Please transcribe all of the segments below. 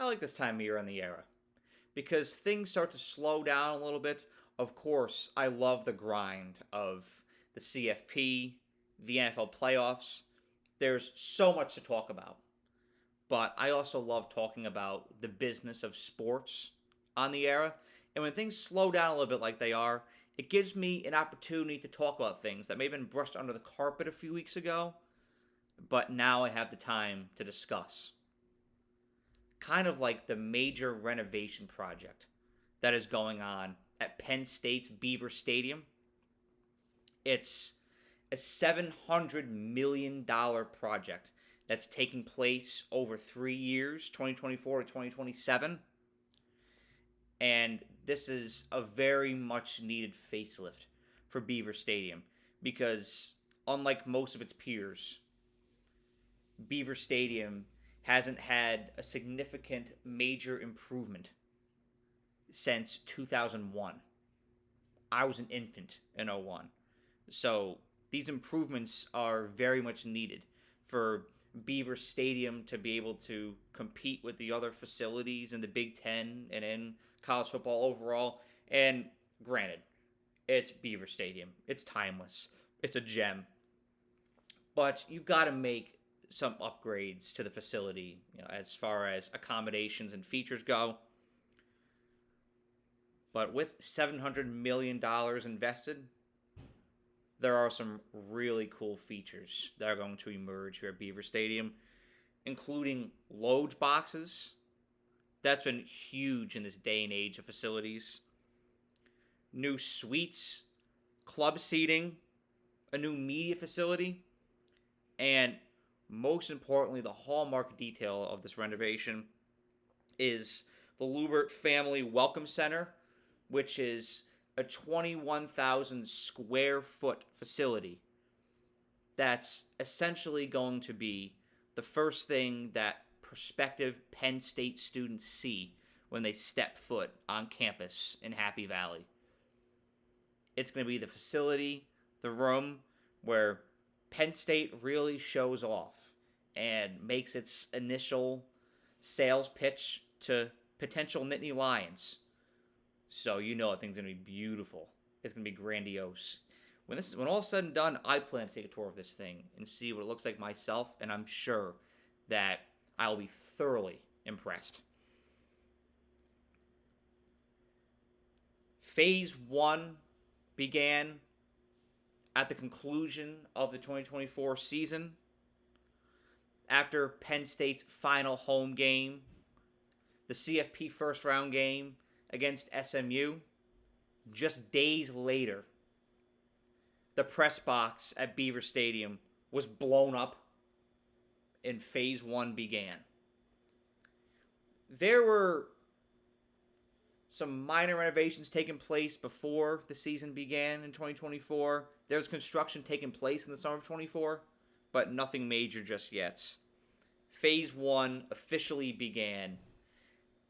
I like this time of year on the era because things start to slow down a little bit. Of course, I love the grind of the CFP, the NFL playoffs. There's so much to talk about, but I also love talking about the business of sports on the era. And when things slow down a little bit like they are, it gives me an opportunity to talk about things that may have been brushed under the carpet a few weeks ago, but now I have the time to discuss. Kind of like the major renovation project that is going on at Penn State's Beaver Stadium. It's a $700 million project that's taking place over 3 years, 2024 to 2027. And this is a very much needed facelift for Beaver Stadium because, unlike most of its peers, Beaver Stadium hasn't had a significant major improvement since 2001. I was an infant in '01. So these improvements are very much needed for Beaver Stadium to be able to compete with the other facilities in the Big Ten and in college football overall. And granted, it's Beaver Stadium. It's timeless. It's a gem. But you've got to make some upgrades to the facility, as far as accommodations and features go. But with $700 million invested, there are some really cool features that are going to emerge here at Beaver Stadium, including load boxes. That's been huge in this day and age of facilities. New suites, club seating, a new media facility, and most importantly, the hallmark detail of this renovation is the Lubert Family Welcome Center, which is a 21,000 square foot facility that's essentially going to be the first thing that prospective Penn State students see when they step foot on campus in Happy Valley. It's going to be the facility, the room where Penn State really shows off and makes its initial sales pitch to potential Nittany Lions. So that thing's going to be beautiful. It's going to be grandiose. When all is said and done, I plan to take a tour of this thing and see what it looks like myself, and I'm sure that I'll be thoroughly impressed. Phase 1 began at the conclusion of the 2024 season after Penn State's final home game, the CFP first round game against SMU. Just days later, the press box at Beaver Stadium was blown up and Phase 1 began. There were some minor renovations taking place before the season began in 2024. There was construction taking place in the summer of 24, but nothing major just yet. Phase 1 officially began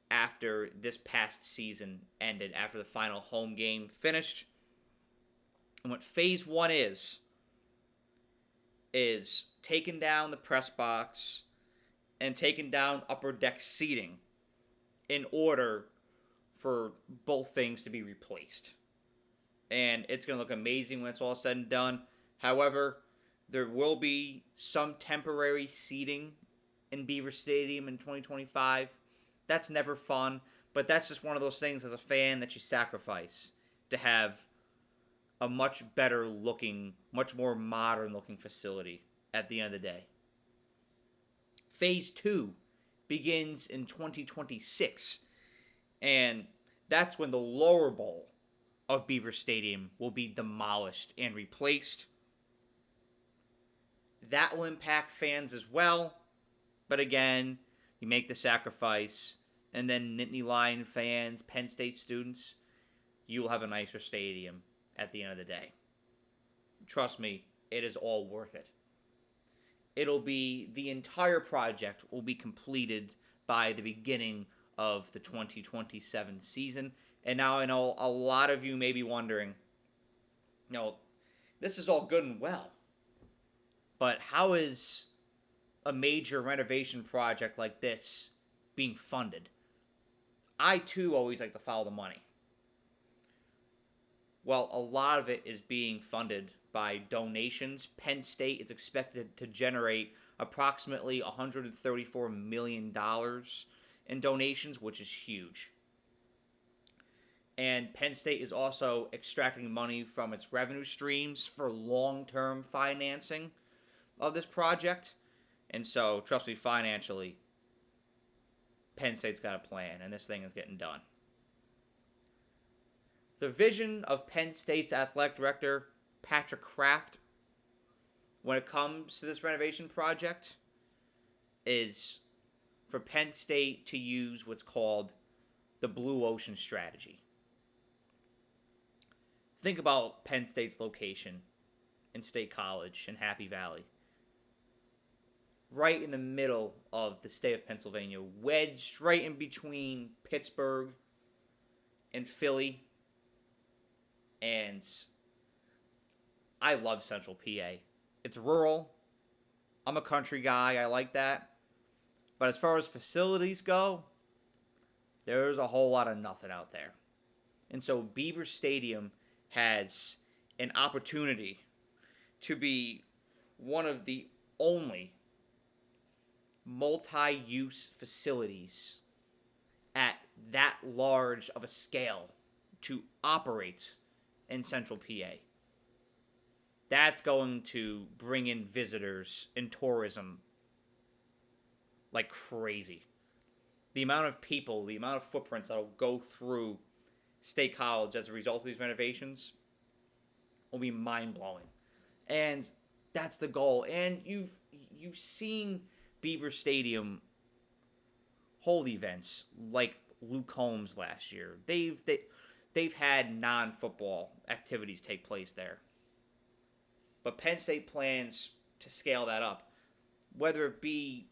after this past season ended, after the final home game finished. And what Phase 1 is taking down the press box and taking down upper deck seating in order for both things to be replaced. And it's going to look amazing when it's all said and done. However, there will be some temporary seating in Beaver Stadium in 2025. That's never fun, but that's just one of those things as a fan that you sacrifice to have a much better looking, much more modern looking facility at the end of the day. Phase 2 begins in 2026, and that's when the lower bowl of Beaver Stadium will be demolished and replaced. That will impact fans as well, but again, you make the sacrifice, and then Nittany Lion fans, Penn State students, you will have a nicer stadium at the end of the day. Trust me, it is all worth it. The entire project will be completed by the beginning of the 2027 season. And now I know a lot of you may be wondering, this is all good and well, but how is a major renovation project like this being funded. I, too, always like to follow the money. Well, a lot of it is being funded by donations. Penn State is expected to generate approximately $134 million in donations, which is huge. And Penn State is also extracting money from its revenue streams for long-term financing of this project. And so, trust me, financially, Penn State's got a plan, and this thing is getting done. The vision of Penn State's athletic director, Patrick Kraft, when it comes to this renovation project, is for Penn State to use what's called the Blue Ocean Strategy. Think about Penn State's location in State College in Happy Valley. Right in the middle of the state of Pennsylvania, wedged right in between Pittsburgh and Philly. And I love Central PA. It's rural. I'm a country guy. I like that. But as far as facilities go, there's a whole lot of nothing out there. And so Beaver Stadium has an opportunity to be one of the only multi-use facilities at that large of a scale to operate in Central PA. That's going to bring in visitors and tourism like crazy. The amount of people, the amount of footprints that will go through State College as a result of these renovations will be mind-blowing. And that's the goal. And you've seen Beaver Stadium hold events like Luke Combs last year. They've had non-football activities take place there. But Penn State plans to scale that up, whether it be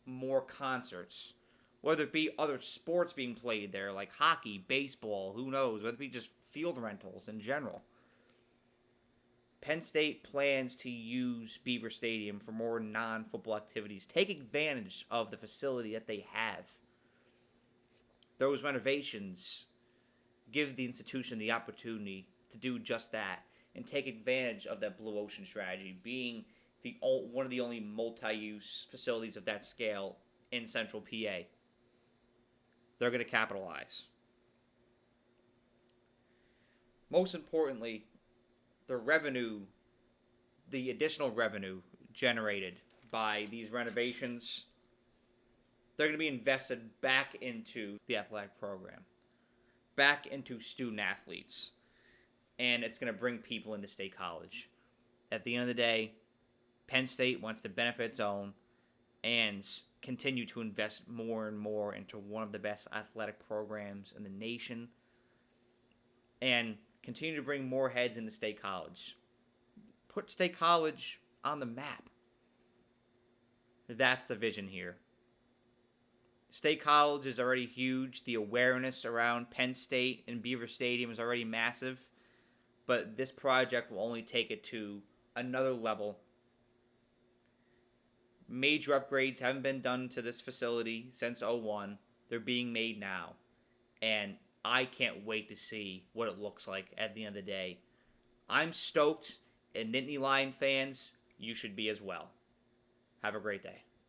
more concerts, whether it be other sports being played there, like hockey, baseball, who knows, whether it be just field rentals in general. Penn State plans to use Beaver Stadium for more non-football activities. Take advantage of the facility that they have. Those renovations give the institution the opportunity to do just that and take advantage of that Blue Ocean Strategy, being one of the only multi-use facilities of that scale in Central PA. They're going to capitalize. Most importantly, the additional revenue generated by these renovations, they're going to be invested back into the athletic program, back into student athletes, and it's going to bring people into State College. At the end of the day, Penn State wants to benefit its own and continue to invest more and more into one of the best athletic programs in the nation and continue to bring more heads into State College. Put State College on the map. That's the vision here. State College is already huge. The awareness around Penn State and Beaver Stadium is already massive. But this project will only take it to another level. Major upgrades haven't been done to this facility since 2001. They're being made now. And I can't wait to see what it looks like at the end of the day. I'm stoked, and Nittany Lion fans, you should be as well. Have a great day.